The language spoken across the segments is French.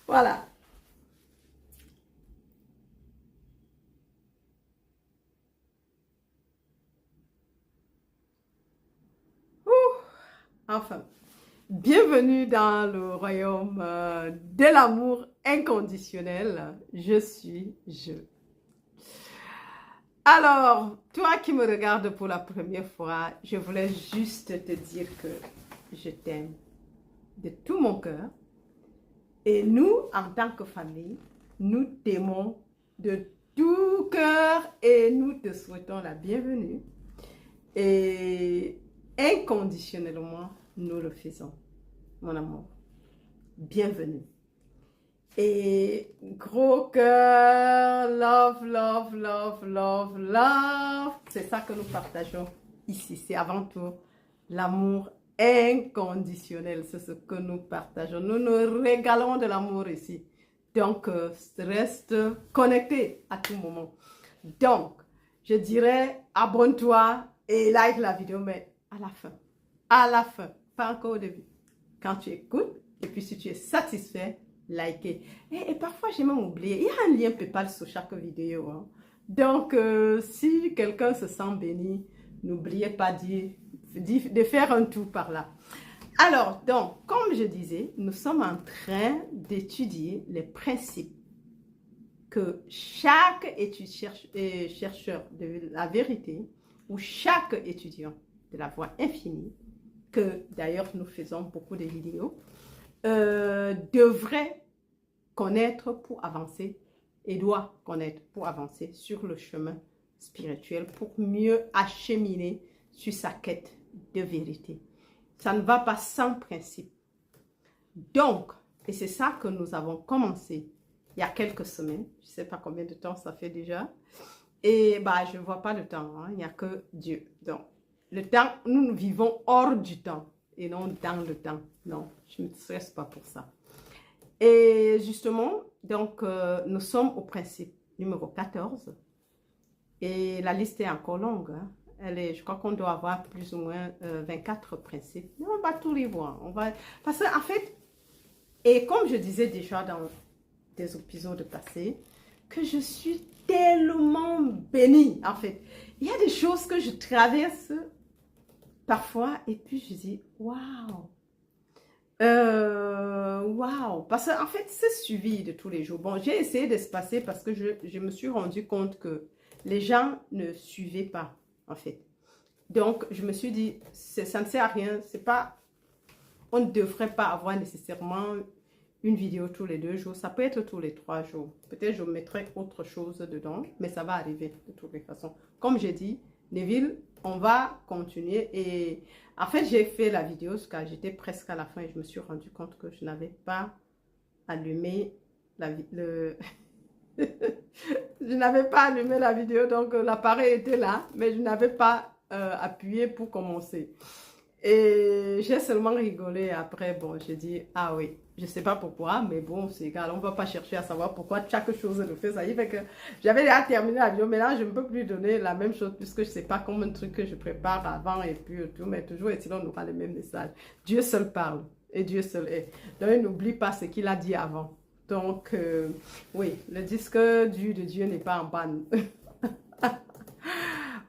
Voilà. Ouh, enfin, bienvenue dans le royaume de l'amour inconditionnel. Je suis je. Alors, toi qui me regardes pour la première fois, je voulais juste te dire que je t'aime de tout mon cœur. Et nous, en tant que famille, nous t'aimons de tout cœur et nous te souhaitons la bienvenue. Et inconditionnellement, nous le faisons, mon amour. Bienvenue. Et gros cœur, love, love, love, love, love. C'est ça que nous partageons ici. C'est avant tout l'amour inconditionnel. C'est ce que nous partageons. Nous nous régalons de l'amour ici. Donc, reste connecté à tout moment. Donc, je dirais, abonne-toi et like la vidéo, mais à la fin. À la fin, pas encore au début. Quand tu écoutes, et puis si tu es satisfait, likez. Et parfois, j'ai même oublié, il y a un lien PayPal sur chaque vidéo. Hein. Donc, si quelqu'un se sent béni, n'oubliez pas de faire un tour par là. Alors, donc, comme je disais, nous sommes en train d'étudier les principes que chaque chercheur de la vérité ou chaque étudiant de la voie infinie, que d'ailleurs nous faisons beaucoup de vidéos, devrait connaître pour avancer et doit connaître pour avancer sur le chemin spirituel pour mieux acheminer sur sa quête de vérité. Ça ne va pas sans principe. Donc, et c'est ça que nous avons commencé il y a quelques semaines. Je ne sais pas combien de temps ça fait déjà. Et bah, je ne vois pas le temps. Hein. Il n'y a que Dieu. Donc, le temps, nous vivons hors du temps et non dans le temps. Non, je ne me stresse pas pour ça. Et justement, donc, nous sommes au principe numéro 14. Et la liste est encore longue. Hein. Je crois qu'on doit avoir plus ou moins 24 principes. Mais on va tout les voir. Parce qu'en fait, et comme je disais déjà dans des épisodes passés, que je suis tellement bénie, en fait. Il y a des choses que je traverse parfois et puis je dis, waouh, waouh, parce qu'en fait, c'est suivi de tous les jours. Bon, j'ai essayé d'espacer parce que je me suis rendu compte que les gens ne suivaient pas, en fait. Donc, je me suis dit, ça ne sert à rien, c'est pas, on ne devrait pas avoir nécessairement une vidéo tous les 2 jours. Ça peut être tous les 3 jours. Peut-être je mettrai autre chose dedans, mais ça va arriver de toutes les façons. Comme j'ai dit, Neville, on va continuer. Et en fait, j'ai fait la vidéo parce que j'étais presque à la fin et je me suis rendu compte que je n'avais pas allumé je n'avais pas allumé la vidéo, donc l'appareil était là, mais je n'avais pas appuyé pour commencer. Et j'ai seulement rigolé après, bon, j'ai dit, ah oui, je ne sais pas pourquoi, mais bon, c'est égal, on ne va pas chercher à savoir pourquoi chaque chose le fait. Ça y fait que j'avais déjà terminé la vidéo, mais là, je ne peux plus donner la même chose puisque je ne sais pas comme un truc que je prépare avant et puis tout, mais toujours, et sinon, on aura le même message. Dieu seul parle et Dieu seul est. Donc, n'oublie pas ce qu'il a dit avant. Donc, oui, le disque dur de Dieu n'est pas en panne.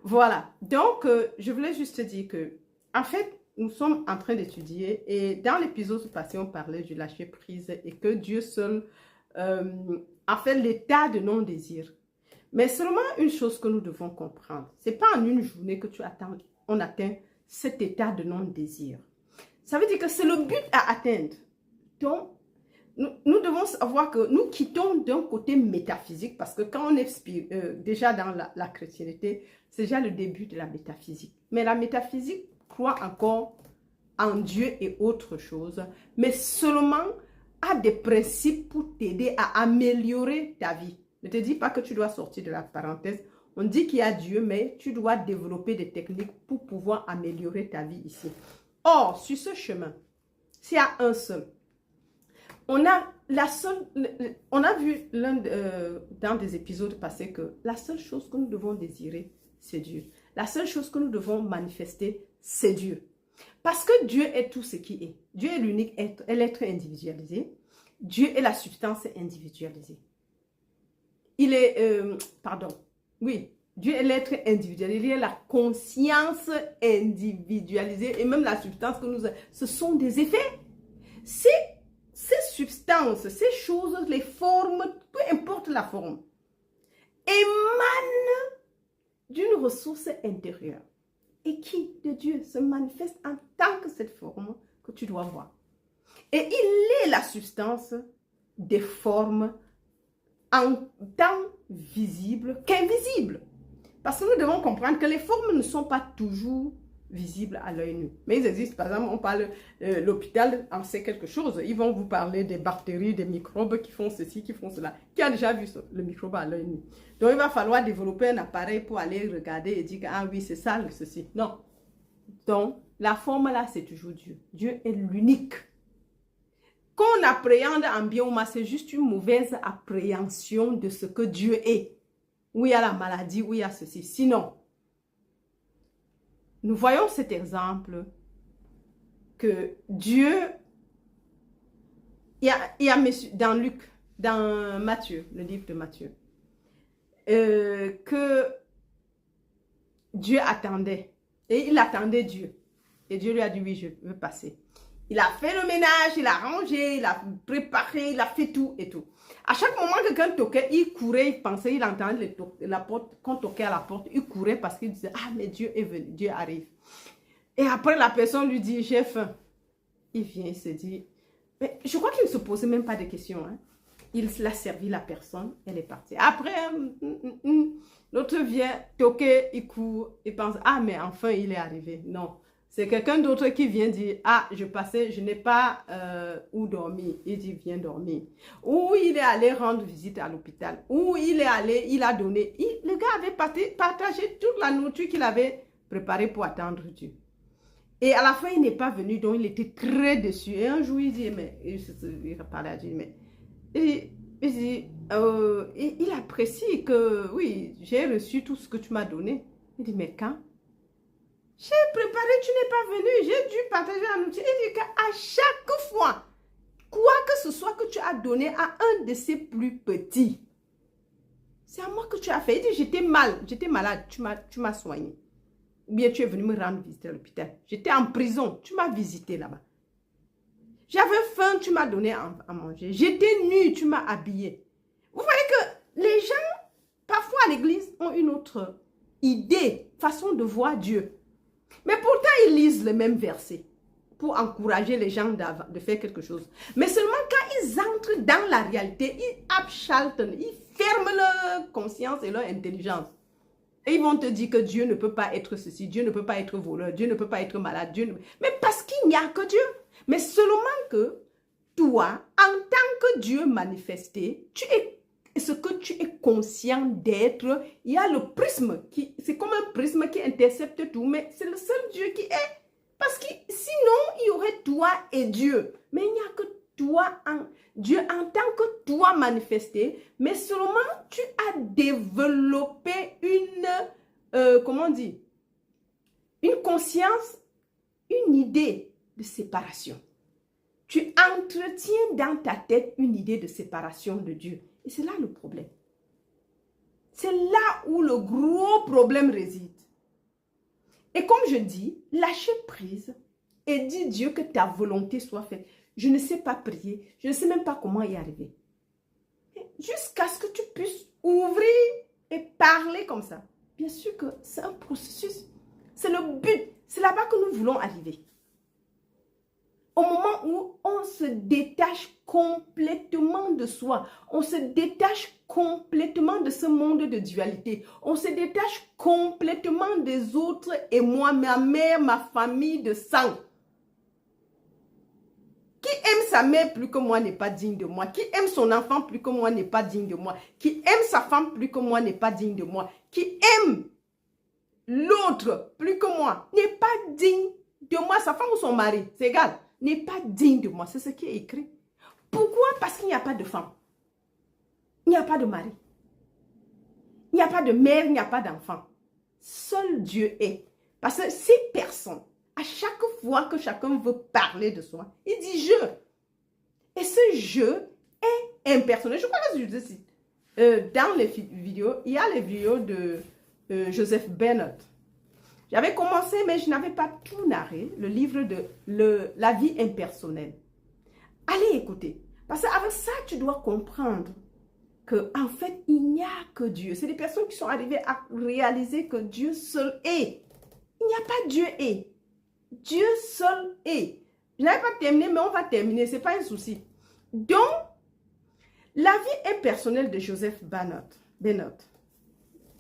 Voilà, donc, je voulais juste te dire que, en fait, nous sommes en train d'étudier et dans l'épisode passé, on parlait du lâcher prise et que Dieu seul a fait l'état de non-désir. Mais seulement une chose que nous devons comprendre, c'est pas en une journée que on atteint cet état de non-désir. Ça veut dire que c'est le but à atteindre. Donc, nous devons savoir que nous quittons d'un côté métaphysique parce que quand on est déjà dans la chrétienté, c'est déjà le début de la métaphysique. Mais la métaphysique croit encore en Dieu et autre chose, mais seulement à des principes pour t'aider à améliorer ta vie. Ne te dis pas que tu dois sortir de la parenthèse. On dit qu'il y a Dieu, mais tu dois développer des techniques pour pouvoir améliorer ta vie ici. Or, sur ce chemin, s'il y a un seul, on a vu dans des épisodes passés que la seule chose que nous devons désirer, c'est Dieu. La seule chose que nous devons manifester, c'est Dieu. Parce que Dieu est tout ce qui est. Dieu est l'unique être, l'être individualisé. Dieu est la substance individualisée. Il est, oui, Dieu est l'être individuel, il est la conscience individualisée et même la substance que nous avons. Ce sont des effets. Ces substances, ces choses, les formes, peu importe la forme, émanent d'une ressource intérieure et qui de Dieu se manifeste en tant que cette forme que tu dois voir. Et il est la substance des formes en tant visibles qu'invisibles. Parce que nous devons comprendre que les formes ne sont pas toujours visibles à l'œil nu. Mais ils existent. Par exemple, on parle, l'hôpital en sait quelque chose. Ils vont vous parler des bactéries, des microbes qui font ceci, qui font cela. Qui a déjà vu le microbe à l'œil nu? Donc, il va falloir développer un appareil pour aller regarder et dire, ah oui, c'est ça, ceci. Non. Donc, la forme là, c'est toujours Dieu. Dieu est l'unique. Qu'on appréhende en bien ou mal, c'est juste une mauvaise appréhension de ce que Dieu est. Où il y a la maladie, où il y a ceci. Sinon, nous voyons cet exemple que Dieu, il y a dans Luc, dans Matthieu, le livre de Matthieu, que Dieu attendait. Et il attendait Dieu. Et Dieu lui a dit, oui, je veux passer. Il a fait le ménage, il a rangé, il a préparé, il a fait tout et tout. À chaque moment que quelqu'un toquait, il courait, il pensait, il entendait la porte, quand on toquait à la porte, il courait parce qu'il disait, ah mais Dieu est venu, Dieu arrive. Et après la personne lui dit, j'ai faim. Il vient, il se dit, mais je crois qu'il ne se posait même pas de questions. Hein. Il l'a servi la personne, elle est partie. Après, l'autre vient toquer, il court, il pense, ah mais enfin il est arrivé. Non. C'est quelqu'un d'autre qui vient dire, ah, je passais, je n'ai pas où dormir. Il dit, viens dormir. Ou il est allé rendre visite à l'hôpital. Ou il est allé, il a donné. Le gars avait partagé toute la nourriture qu'il avait préparée pour attendre Dieu. Et à la fin, il n'est pas venu, donc il était très déçu. Et un jour, il dit, mais, il a parlé à Dieu, mais, il apprécie que, oui, j'ai reçu tout ce que tu m'as donné. Il dit, mais quand? J'ai préparé, tu n'es pas venu, j'ai dû partager un outil. Il dit qu'à chaque fois, quoi que ce soit que tu as donné à un de ces plus petits, c'est à moi que tu as fait. Il dit, j'étais malade, tu m'as soigné. Ou bien tu es venu me rendre visite à l'hôpital. J'étais en prison, tu m'as visité là-bas. J'avais faim, tu m'as donné à manger. J'étais nue, tu m'as habillé. Vous voyez que les gens, parfois à l'église, ont une autre idée, façon de voir Dieu. Mais pourtant, ils lisent les mêmes versets pour encourager les gens de faire quelque chose. Mais seulement quand ils entrent dans la réalité, ils abchaltent, ils ferment leur conscience et leur intelligence. Et ils vont te dire que Dieu ne peut pas être ceci, Dieu ne peut pas être voleur, Dieu ne peut pas être malade. Mais parce qu'il n'y a que Dieu. Mais seulement que toi, en tant que Dieu manifesté, tu es ce que tu es conscient d'être. Il y a le prisme, c'est comme un prisme qui intercepte tout, mais c'est le seul Dieu qui est. Parce que sinon, il y aurait toi et Dieu. Mais il n'y a que toi, Dieu en tant que toi manifesté, mais seulement tu as développé une conscience, une idée de séparation. Tu entretiens dans ta tête une idée de séparation de Dieu. Et c'est là le problème. C'est là où le gros problème réside. Et comme je dis, lâcher prise et dis Dieu que ta volonté soit faite. Je ne sais pas prier, je ne sais même pas comment y arriver. Jusqu'à ce que tu puisses ouvrir et parler comme ça. Bien sûr que c'est un processus. C'est le but. C'est là-bas que nous voulons arriver. Au moment où on se détache complètement de soi, on se détache complètement de ce monde de dualité, on se détache complètement des autres et moi, ma mère, ma famille de sang. Qui aime sa mère plus que moi n'est pas digne de moi. Qui aime son enfant plus que moi n'est pas digne de moi. Qui aime sa femme plus que moi n'est pas digne de moi. Qui aime l'autre plus que moi n'est pas digne de moi. Sa femme ou son mari, c'est égal. N'est pas digne de moi. C'est ce qui est écrit. Pourquoi? Parce qu'il n'y a pas de femme. Il n'y a pas de mari. Il n'y a pas de mère, il n'y a pas d'enfant. Seul Dieu est. Parce que ces personnes, à chaque fois que chacun veut parler de soi, il dit je. Et ce jeu est impersonnel. Je crois que je dis, dans les vidéos, il y a les vidéos de Joseph Bernard. J'avais commencé, mais je n'avais pas tout narré, le livre de La vie impersonnelle. Allez écouter. Parce qu'avec ça, tu dois comprendre qu'en fait, il n'y a que Dieu. C'est des personnes qui sont arrivées à réaliser que Dieu seul est. Il n'y a pas Dieu est. Dieu seul est. Je n'avais pas terminé, mais on va terminer. Ce n'est pas un souci. Donc, la vie impersonnelle de Joseph Bernard.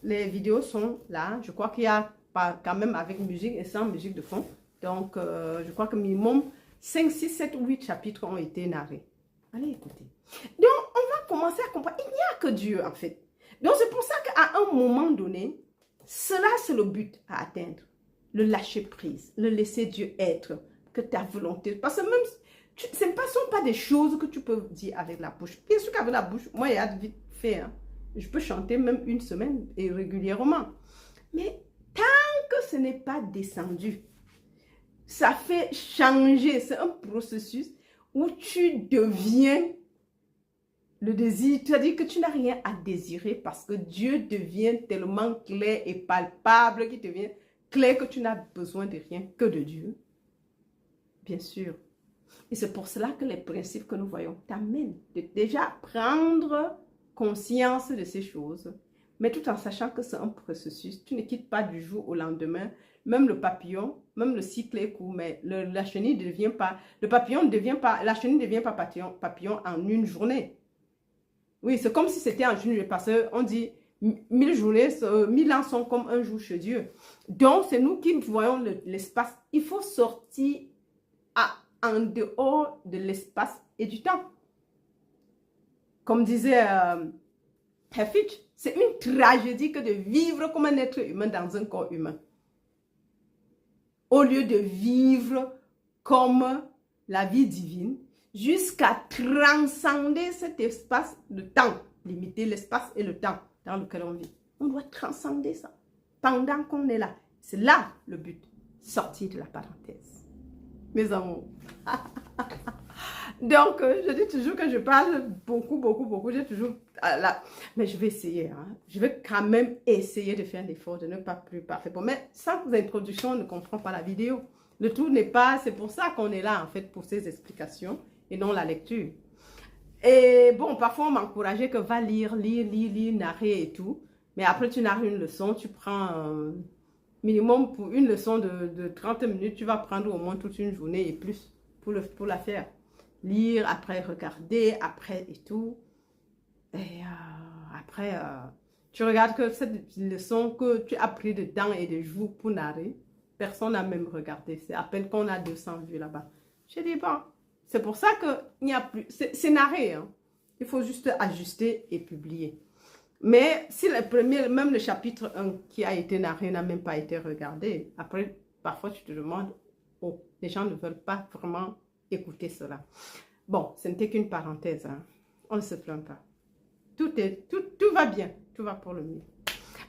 Les vidéos sont là. Je crois qu'il y a pas, quand même avec musique et sans musique de fond. Donc, je crois que minimum 5, 6, 7 ou 8 chapitres ont été narrés. Allez écouter. Donc, on va commencer à comprendre. Il n'y a que Dieu, en fait. Donc, c'est pour ça qu'à un moment donné, cela, c'est le but à atteindre. Le lâcher prise, le laisser Dieu être, que ta volonté. Parce que même, ce ne sont pas des choses que tu peux dire avec la bouche. Bien sûr qu'avec la bouche, moi, il y a vite fait. Hein. Je peux chanter même une semaine et régulièrement. Mais tant que ce n'est pas descendu, ça fait changer. C'est un processus où tu deviens le désir. C'est-à-dire que tu n'as rien à désirer parce que Dieu devient tellement clair et palpable qu'il devient clair que tu n'as besoin de rien que de Dieu. Bien sûr. Et c'est pour cela que les principes que nous voyons t'amènent de déjà prendre conscience de ces choses, mais tout en sachant que c'est un processus. Tu ne quittes pas du jour au lendemain. Même le papillon, même le cycle est court, mais la chenille ne devient pas, la chenille ne devient pas papillon en une journée. Oui, c'est comme si c'était en une journée, parce qu'on dit 1000 journées, 1000 ans sont comme un jour chez Dieu. Donc, c'est nous qui voyons l'espace. Il faut sortir en dehors de l'espace et du temps. Comme disait Hefich, c'est une tragédie que de vivre comme un être humain dans un corps humain. Au lieu de vivre comme la vie divine, jusqu'à transcender cet espace de temps, limiter l'espace et le temps dans lequel on vit. On doit transcender ça pendant qu'on est là. C'est là le but, sortir de la parenthèse. Mes amours. Donc, je dis toujours que je parle beaucoup. J'ai toujours... mais je vais essayer. Hein. Je vais quand même essayer de faire l'effort de ne pas plus parfait. Bon, mais sans introduction, on ne comprend pas la vidéo. Le tout n'est pas... C'est pour ça qu'on est là, en fait, pour ces explications et non la lecture. Et bon, parfois, on m'encourageait que va lire, narrer et tout. Mais après, tu narres une leçon, tu prends... minimum pour une leçon de 30 minutes, tu vas prendre au moins toute une journée et plus pour la faire. Lire, après regarder, après et tout. Et après, tu regardes que cette leçon que tu as pris de temps et de jours pour narrer, personne n'a même regardé. C'est à peine qu'on a 200 vues là-bas. Je dis, bon, c'est pour ça qu'il n'y a plus... C'est narré, hein. Il faut juste ajuster et publier. Mais si le premier, même le chapitre 1 qui a été narré n'a même pas été regardé, après, parfois tu te demandes, oh, les gens ne veulent pas vraiment écouter cela. Bon, ce n'était qu'une parenthèse, hein. On ne se plaint pas. Tout va bien, tout va pour le mieux.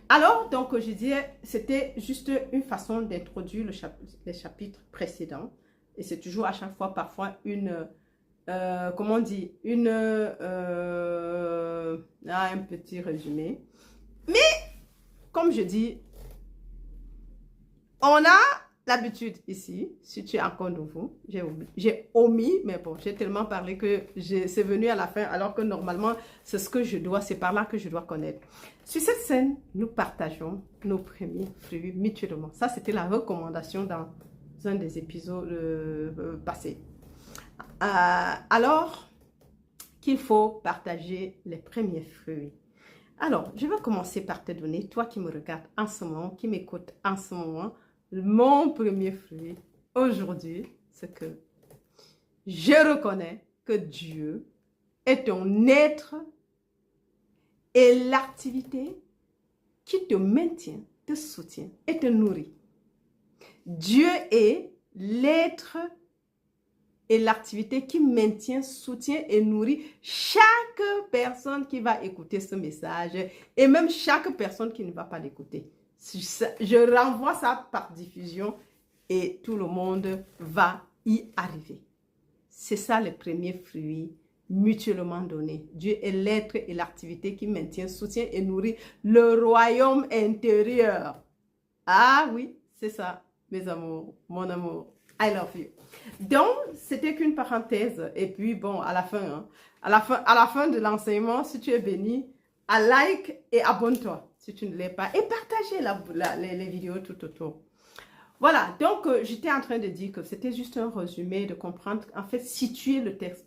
Alors, donc, je disais, c'était juste une façon d'introduire les chapitres précédents. Et c'est toujours à chaque fois, parfois, une... comment on dit, un petit résumé. Mais, comme je dis, on a l'habitude ici, si tu es encore nouveau, j'ai omis, mais bon, j'ai tellement parlé que c'est venu à la fin, alors que normalement, c'est ce que je dois, c'est par là que je dois connaître. Sur cette scène, nous partageons nos premiers fruits mutuellement. Ça, c'était la recommandation dans un des épisodes passés. Alors qu'il faut partager les premiers fruits. Alors, je vais commencer par te donner, toi qui me regardes en ce moment, qui m'écoute en ce moment, mon premier fruit aujourd'hui, c'est que je reconnais que Dieu est ton être et l'activité qui te maintient, te soutient et te nourrit. Dieu est l'être et l'activité qui maintient, soutient et nourrit chaque personne qui va écouter ce message et même chaque personne qui ne va pas l'écouter. Je renvoie ça par diffusion et tout le monde va y arriver. C'est ça les premiers fruits mutuellement donnés. Dieu est l'être et l'activité qui maintient, soutient et nourrit le royaume intérieur. Ah oui, c'est ça, mes amours, mon amour. I love you. Donc, c'était qu'une parenthèse. Et puis, bon, à la fin, hein, à la fin de l'enseignement, si tu es béni, like et abonne-toi si tu ne l'es pas. Et partagez les vidéos tout autour. Voilà, donc j'étais en train de dire que c'était juste un résumé de comprendre, en fait, situer le texte.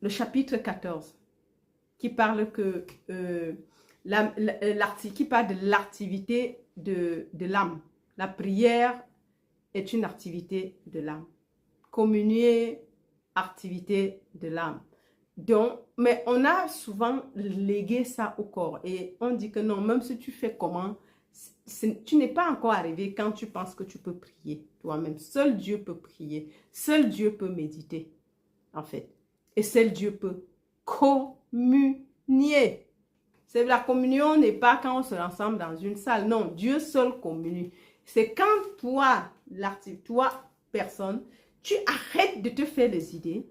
Le chapitre 14, qui parle que qui parle de l'activité de l'âme. La prière est une activité de l'âme. Communier, activité de l'âme. Donc, mais on a souvent légué ça au corps et on dit que non, même si tu fais comment, tu n'es pas encore arrivé quand tu penses que tu peux prier toi-même. Seul Dieu peut prier, seul Dieu peut méditer, en fait. Et seul Dieu peut communier. La communion n'est pas quand on se rassemble dans une salle. Non, Dieu seul communie. C'est quand toi, personne, tu arrêtes de te faire des idées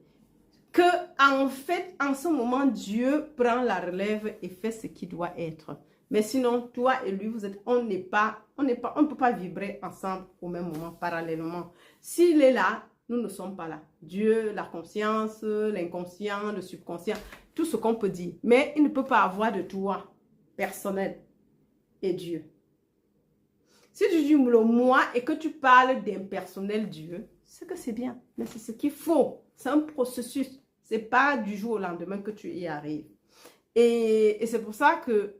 que, en fait, en ce moment, Dieu prend la relève et fait ce qui doit être. Mais sinon, toi et lui, on ne peut pas vibrer ensemble au même moment, parallèlement. S'il est là, nous ne sommes pas là. Dieu, la conscience, l'inconscient, le subconscient, tout ce qu'on peut dire. Mais il ne peut pas avoir de toi personnel et Dieu. Si tu dis le moi et que tu parles d'impersonnel Dieu, c'est que c'est bien. Mais c'est ce qu'il faut. C'est un processus. Ce n'est pas du jour au lendemain que tu y arrives. Et c'est pour ça que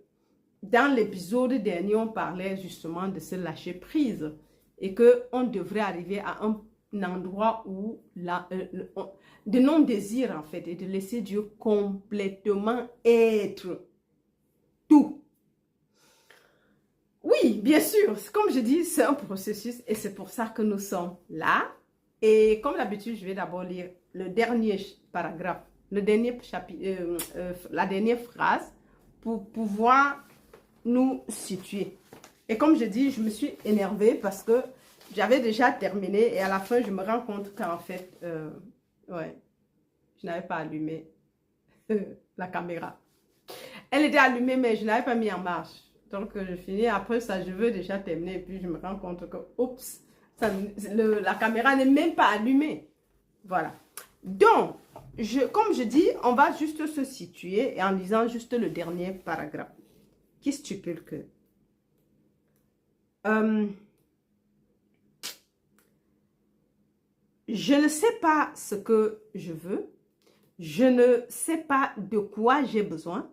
dans l'épisode dernier, on parlait justement de se lâcher prise. Et qu'on devrait arriver à un endroit où de non-désir en fait. Et de laisser Dieu complètement être tout. Oui, bien sûr, comme je dis, c'est un processus et c'est pour ça que nous sommes là. Et comme d'habitude, je vais d'abord lire le dernier paragraphe, le dernier chapitre, la dernière phrase pour pouvoir nous situer. Et comme je dis, je me suis énervée parce que j'avais déjà terminé et à la fin, je me rends compte qu'en fait, ouais, je n'avais pas allumé la caméra. Elle était allumée, mais je n'avais pas mis en marche. Donc, je finis. Après ça, je veux déjà terminer. Et puis, je me rends compte que, oups, la caméra n'est même pas allumée. Voilà. Donc, comme je dis, on va juste se situer en lisant juste le dernier paragraphe qui stipule que je ne sais pas ce que je veux. Je ne sais pas de quoi j'ai besoin.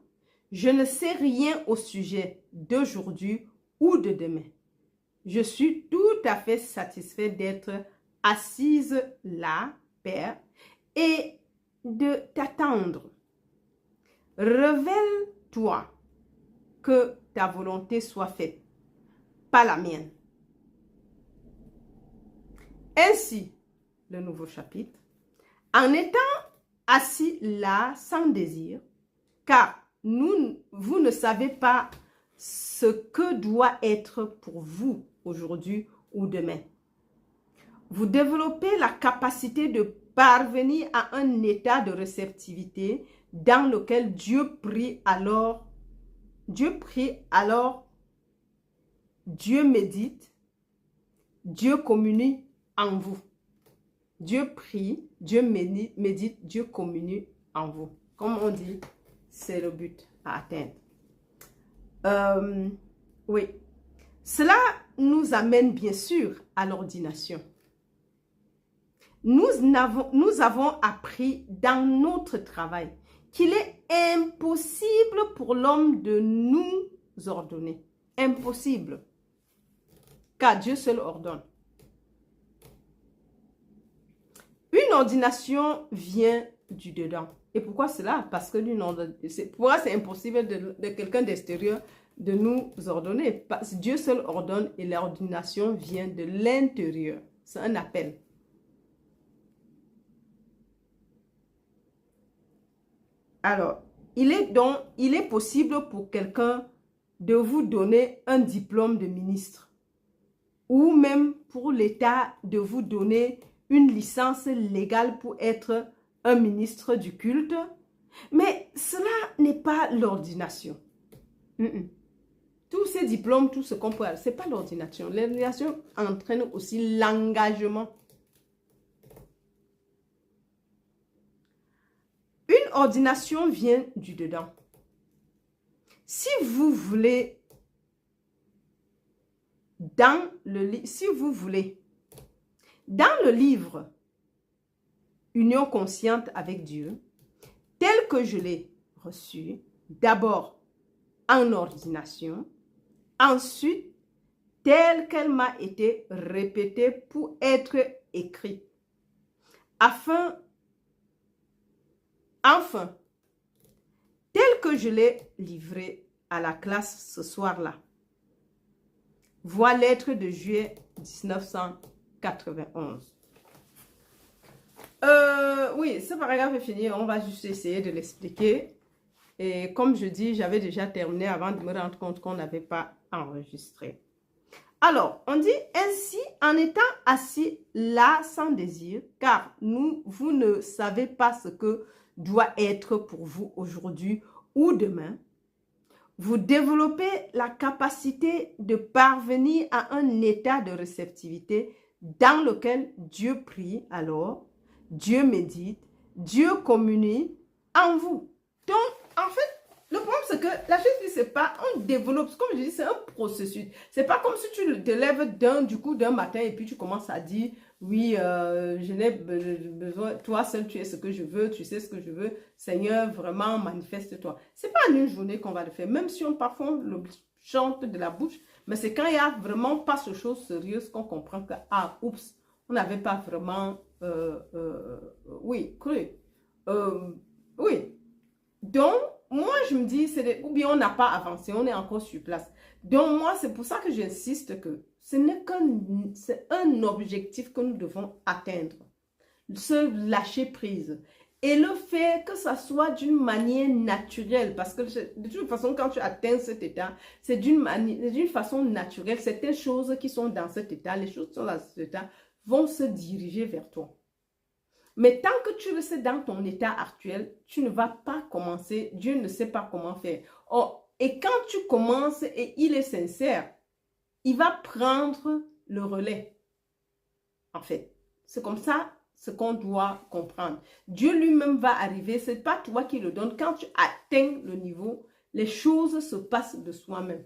Je ne sais rien au sujet d'aujourd'hui ou de demain. Je suis tout à fait satisfait d'être assise là, Père, et de t'attendre. Révèle-toi que ta volonté soit faite, pas la mienne. Ainsi, le nouveau chapitre, en étant assis là sans désir, car vous ne savez pas ce que doit être pour vous aujourd'hui ou demain. Vous développez la capacité de parvenir à un état de réceptivité dans lequel Dieu prie alors, Dieu médite, Dieu communie en vous. Dieu prie, Dieu médite, Dieu communie en vous. Comme on dit, c'est le but à atteindre. Oui. Cela nous amène bien sûr à l'ordination. Nous avons appris dans notre travail qu'il est impossible pour l'homme de nous ordonner. Impossible. Car Dieu seul ordonne. Une ordination vient du dedans. Et pourquoi cela? Parce que pourquoi c'est impossible de quelqu'un d'extérieur de nous ordonner? Parce que Dieu seul ordonne et l'ordination vient de l'intérieur. C'est un appel. Alors, il est possible pour quelqu'un de vous donner un diplôme de ministre ou même pour l'État de vous donner une licence légale pour être un ministre du culte. Mais cela n'est pas l'ordination. Tous ces diplômes, tout ce qu'on peut... Ce n'est pas l'ordination. L'ordination entraîne aussi l'engagement. Une ordination vient du dedans. Si vous voulez, dans le livre Union consciente avec Dieu, tel que je l'ai reçu, d'abord en ordination, ensuite telle qu'elle m'a été répétée pour être écrite, enfin, tel que je l'ai livré à la classe ce soir-là. Vois lettre de juillet 1991. Oui, ce paragraphe est fini. On va juste essayer de l'expliquer. Et comme je dis, j'avais déjà terminé avant de me rendre compte qu'on n'avait pas enregistré. Alors, on dit ainsi, en étant assis là sans désir, car vous ne savez pas ce que doit être pour vous aujourd'hui ou demain, vous développez la capacité de parvenir à un état de réceptivité dans lequel Dieu prie alors, Dieu médite, Dieu communie en vous. Donc, en fait, le problème, c'est que la chose, c'est pas, on développe, comme je dis, c'est un processus. C'est pas comme si tu te lèves d'un matin et puis tu commences à dire, oui, je n'ai besoin, toi seul, tu es ce que je veux, tu sais ce que je veux. Seigneur, vraiment, manifeste-toi. C'est pas en une journée qu'on va le faire, même si on parfois le chante de la bouche, mais c'est quand il n'y a vraiment pas ce chose sérieuse qu'on comprend que, ah, oups, on n'avait pas vraiment, oui, cru. Oui. Donc, moi, je me dis, ou bien on n'a pas avancé, on est encore sur place. Donc, moi, c'est pour ça que j'insiste que c'est un objectif que nous devons atteindre. Se lâcher prise. Et le fait que ça soit d'une manière naturelle, parce que de toute façon, quand tu atteins cet état, c'est d'une façon naturelle. Certaines choses qui sont dans cet état, les choses qui sont dans cet état, vont se diriger vers toi. Mais tant que tu restes dans ton état actuel, tu ne vas pas commencer. Dieu ne sait pas comment faire. Oh, et quand tu commences et il est sincère, il va prendre le relais. En fait, c'est comme ça ce qu'on doit comprendre. Dieu lui-même va arriver. Ce n'est pas toi qui le donne. Quand tu atteins le niveau, les choses se passent de soi-même.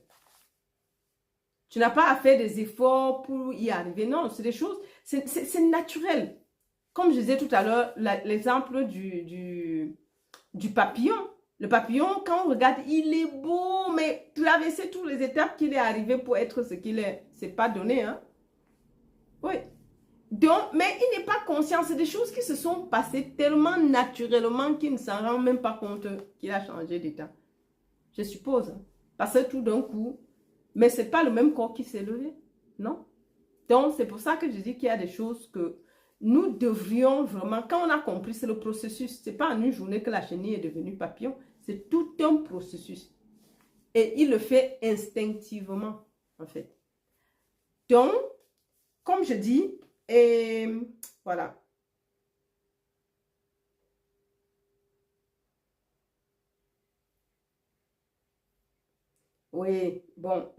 Tu n'as pas à faire des efforts pour y arriver. Non, c'est des choses, c'est naturel. Comme je disais tout à l'heure, l'exemple du papillon. Le papillon, quand on regarde, il est beau, mais traverser toutes les étapes qu'il est arrivé pour être ce qu'il est, c'est pas donné, hein? Oui. Donc, mais il n'est pas conscient. C'est des choses qui se sont passées tellement naturellement qu'il ne s'en rend même pas compte qu'il a changé d'état. Je suppose. Parce que tout d'un coup, mais ce n'est pas le même corps qui s'est levé. Non? Donc, c'est pour ça que je dis qu'il y a des choses que nous devrions vraiment, quand on a compris, c'est le processus. Ce n'est pas en une journée que la chenille est devenue papillon. C'est tout un processus. Et il le fait instinctivement, en fait. Donc, comme je dis, et voilà. Oui, bon,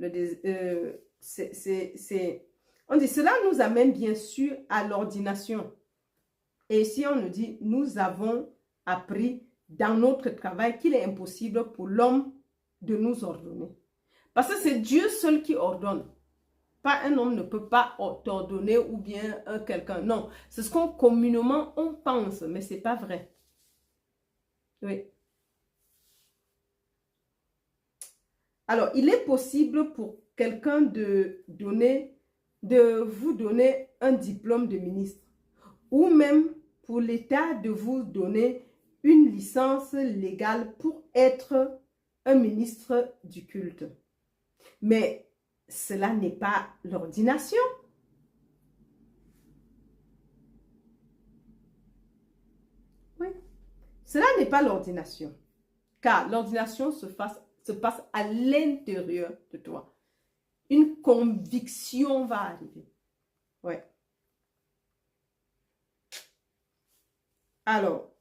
on dit, cela nous amène bien sûr à l'ordination. Et ici, on nous dit, nous avons appris dans notre travail qu'il est impossible pour l'homme de nous ordonner. Parce que c'est Dieu seul qui ordonne. Pas un homme ne peut pas t'ordonner ou bien quelqu'un. Non, c'est ce qu'on communément on pense, mais ce n'est pas vrai. Oui. Alors, il est possible pour quelqu'un de vous donner un diplôme de ministre ou même pour l'État de vous donner une licence légale pour être un ministre du culte. Mais cela n'est pas l'ordination. Oui, cela n'est pas l'ordination. Car l'ordination se passe à l'intérieur de toi. Une conviction va arriver. Ouais. Alors,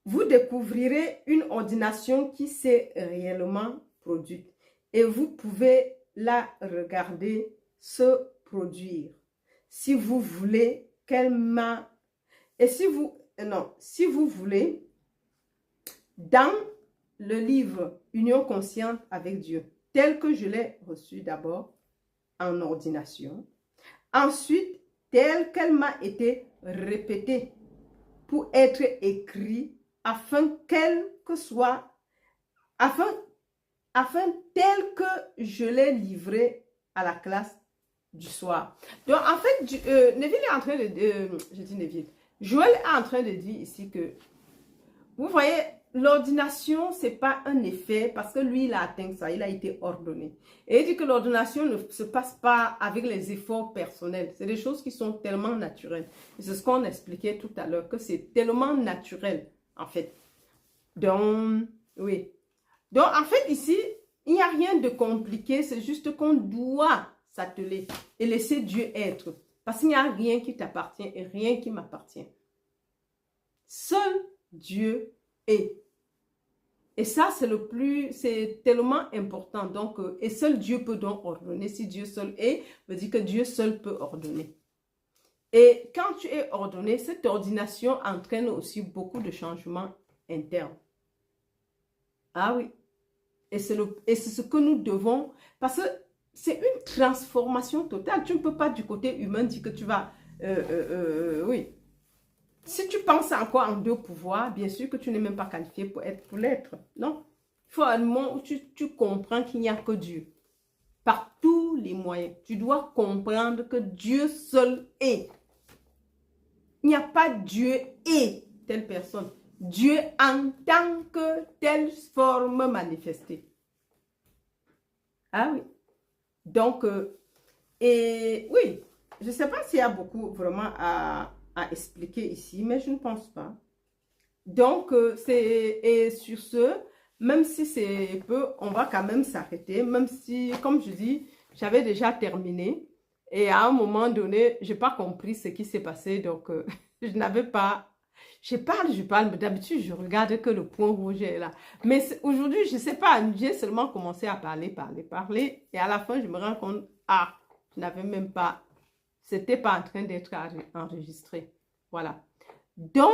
vous découvrirez une ordination qui s'est réellement produite et vous pouvez la regarder se produire. Si vous voulez qu'elle m'a... Et si vous... Non, si vous voulez, dans le livre Union consciente avec Dieu, tel que je l'ai reçu d'abord en ordination, ensuite, tel qu'elle m'a été répétée pour être écrit afin qu'elle que soit, afin tel que je l'ai livré à la classe du soir. Donc, en fait, Neville est en train de... je dis Neville. Joël est en train de dire ici que, vous voyez, l'ordination, ce n'est pas un effet parce que lui, il a atteint ça, il a été ordonné. Et il dit que l'ordination ne se passe pas avec les efforts personnels. C'est des choses qui sont tellement naturelles. C'est ce qu'on expliquait tout à l'heure, que c'est tellement naturel, en fait. Donc, oui. Donc, en fait, ici, il n'y a rien de compliqué. C'est juste qu'on doit s'atteler et laisser Dieu être. Parce qu'il n'y a rien qui t'appartient et rien qui m'appartient. Seul Dieu est. Et ça, c'est tellement important. Donc, et seul Dieu peut donc ordonner. Si Dieu seul est, veut dire que Dieu seul peut ordonner. Et quand tu es ordonné, cette ordination entraîne aussi beaucoup de changements internes. Ah oui. Et c'est ce que nous devons, parce que c'est une transformation totale. Tu ne peux pas du côté humain dire que tu vas... oui. Si tu penses encore en deux pouvoirs, bien sûr que tu n'es même pas qualifié pour l'être. Non. Il faut un moment où tu comprends qu'il n'y a que Dieu. Par tous les moyens. Tu dois comprendre que Dieu seul est. Il n'y a pas Dieu et telle personne. Dieu en tant que telle forme manifestée. Ah oui. Donc, et oui, je ne sais pas s'il y a beaucoup vraiment à expliquer ici, mais je ne pense pas. Donc, et sur ce, même si c'est peu, on va quand même s'arrêter, même si, comme je dis, j'avais déjà terminé. Et à un moment donné, je n'ai pas compris ce qui s'est passé, donc je n'avais pas... Je parle, mais d'habitude, je regarde que le point rouge est là. Mais aujourd'hui, je ne sais pas, j'ai seulement commencé à parler. Et à la fin, je me rends compte, ah, je n'avais même pas, c'était pas en train d'être enregistré. Voilà. Donc,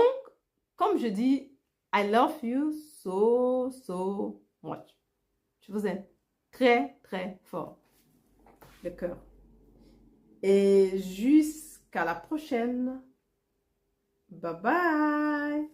comme je dis, I love you so, so much. Je vous aime très, très fort. Le cœur. Et jusqu'à la prochaine. Bye bye.